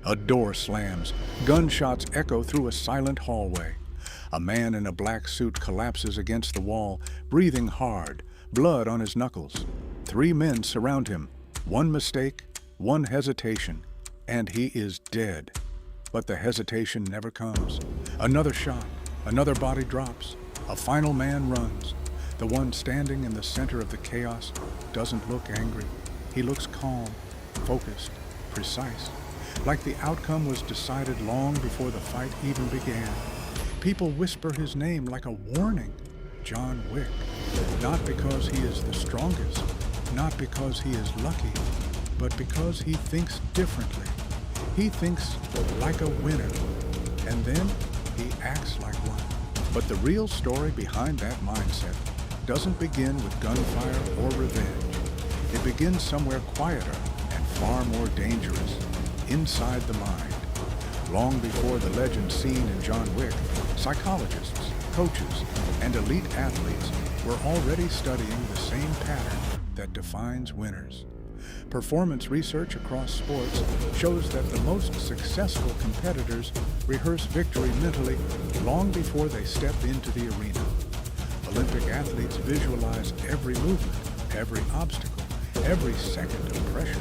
A door slams. Gunshots echo through a silent hallway. A man in a black suit collapses against the wall, breathing hard, blood on his knuckles. 3 men surround him. One mistake, one hesitation, and he is dead. But the hesitation never comes. Another shot, another body drops. A final man runs. The one standing in the center of the chaos doesn't look angry. He looks calm, focused, precise, like the outcome was decided long before the fight even began. People whisper his name like a warning, John Wick, not because he is the strongest, not because he is lucky, but because he thinks differently. He thinks like a winner, and then he acts like one. But the real story behind that mindset doesn't begin with gunfire or revenge. It begins somewhere quieter and far more dangerous, inside the mind. Long before the legend seen in John Wick, psychologists, coaches, and elite athletes were already studying the same pattern that defines winners. Performance research across sports shows that the most successful competitors rehearse victory mentally long before they step into the arena. Olympic athletes visualize every movement, every obstacle, every second of pressure.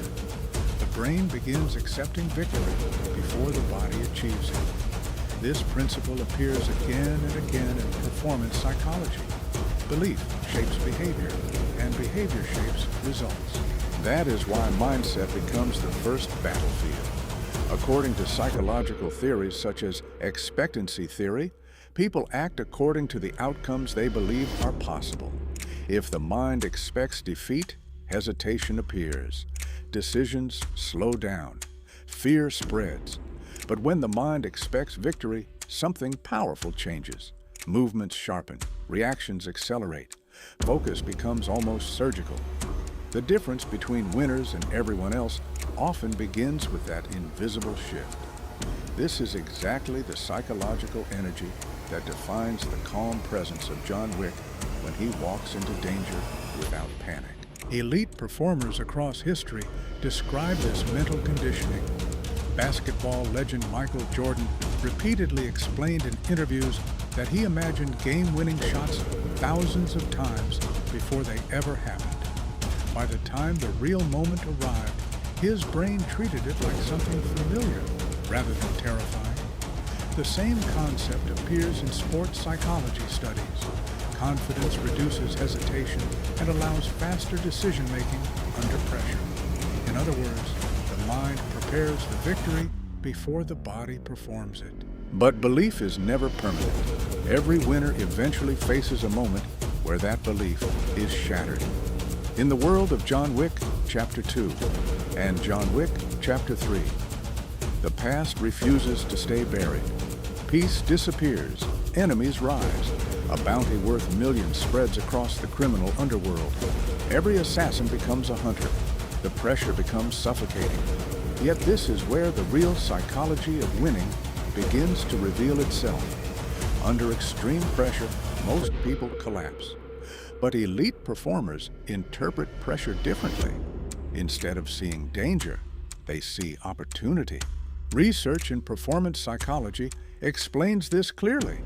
The brain begins accepting victory before the body achieves it. This principle appears again and again in performance psychology. Belief shapes behavior, and behavior shapes results. That is why mindset becomes the first battlefield. According to psychological theories such as expectancy theory, people act according to the outcomes they believe are possible. If the mind expects defeat, hesitation appears. Decisions slow down. Fear spreads. But when the mind expects victory, something powerful changes. Movements sharpen. Reactions accelerate. Focus becomes almost surgical. The difference between winners and everyone else often begins with that invisible shift. This is exactly the psychological energy that defines the calm presence of John Wick when he walks into danger without panic. Elite performers across history describe this mental conditioning. Basketball legend Michael Jordan repeatedly explained in interviews that he imagined game-winning shots thousands of times before they ever happened. By the time the real moment arrived, his brain treated it like something familiar rather than terrifying. The same concept appears in sports psychology studies. Confidence reduces hesitation and allows faster decision-making under pressure. In other words, the mind prepares the victory before the body performs it. But belief is never permanent. Every winner eventually faces a moment where that belief is shattered. In the world of John Wick, Chapter 2, and John Wick, Chapter 3, the past refuses to stay buried. Peace disappears, enemies rise, a bounty worth millions spreads across the criminal underworld. Every assassin becomes a hunter. The pressure becomes suffocating. Yet this is where the real psychology of winning begins to reveal itself. Under extreme pressure, most people collapse. But elite performers interpret pressure differently. Instead of seeing danger, they see opportunity. Research in performance psychology explains this clearly.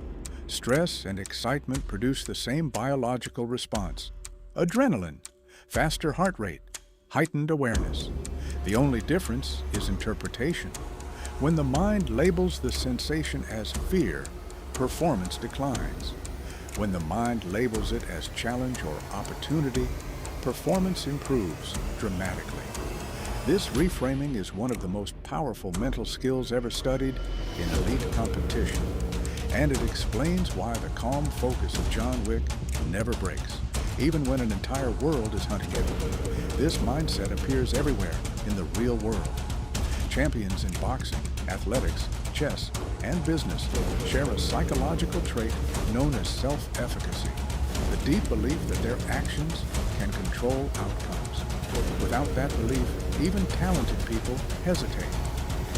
Stress and excitement produce the same biological response. Adrenaline, faster heart rate, heightened awareness. The only difference is interpretation. When the mind labels the sensation as fear, performance declines. When the mind labels it as challenge or opportunity, performance improves dramatically. This reframing is one of the most powerful mental skills ever studied in elite competition, and it explains why the calm focus of John Wick never breaks, even when an entire world is hunting him. This mindset appears everywhere in the real world. Champions in boxing, athletics, chess, and business share a psychological trait known as self-efficacy, the deep belief that their actions can control outcomes. Without that belief, even talented people hesitate.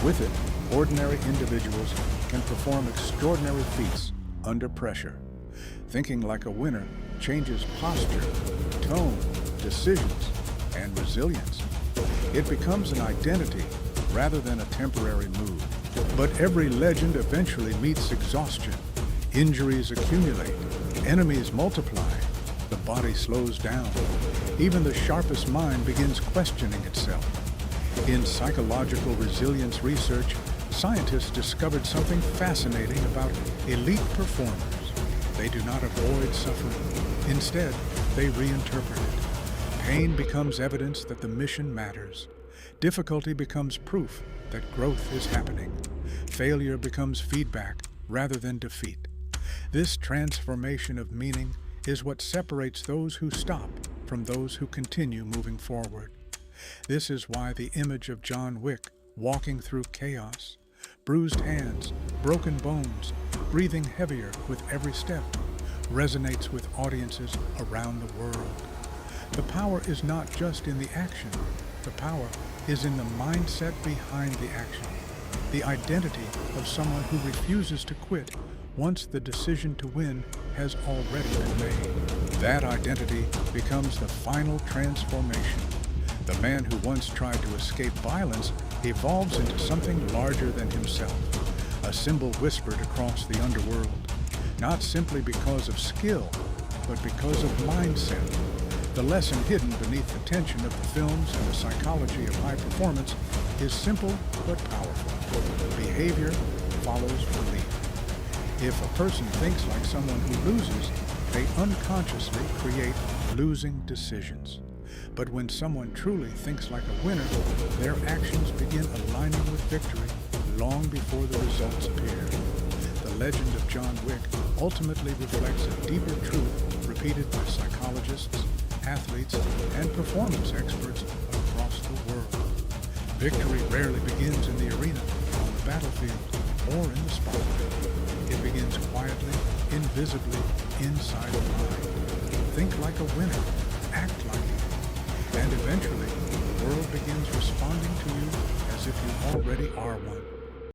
With it, ordinary individuals can perform extraordinary feats under pressure. Thinking like a winner changes posture, tone, decisions, and resilience. It becomes an identity rather than a temporary mood. But every legend eventually meets exhaustion. Injuries accumulate, enemies multiply, the body slows down. Even the sharpest mind begins questioning itself. In psychological resilience research, scientists discovered something fascinating about elite performers. They do not avoid suffering. Instead, they reinterpret it. Pain becomes evidence that the mission matters. Difficulty becomes proof that growth is happening. Failure becomes feedback rather than defeat. This transformation of meaning is what separates those who stop from those who continue moving forward. This is why the image of John Wick walking through chaos, bruised hands, broken bones, breathing heavier with every step, resonates with audiences around the world. The power is not just in the action. The power is in the mindset behind the action, the identity of someone who refuses to quit once the decision to win has already been made. That identity becomes the final transformation. The man who once tried to escape violence evolves into something larger than himself, a symbol whispered across the underworld, not simply because of skill, but because of mindset. The lesson hidden beneath the tension of the films and the psychology of high performance is simple but powerful. Behavior follows belief. If a person thinks like someone who loses, they unconsciously create losing decisions. But when someone truly thinks like a winner, their actions begin aligning with victory long before the results appear. The legend of John Wick ultimately reflects a deeper truth repeated by psychologists, athletes, and performance experts across the world. Victory rarely begins in the arena, on the battlefield, or in the spotlight. It begins quietly, invisibly, inside the mind. Think like a winner, act like it, and eventually the world begins responding to you as if you already are one.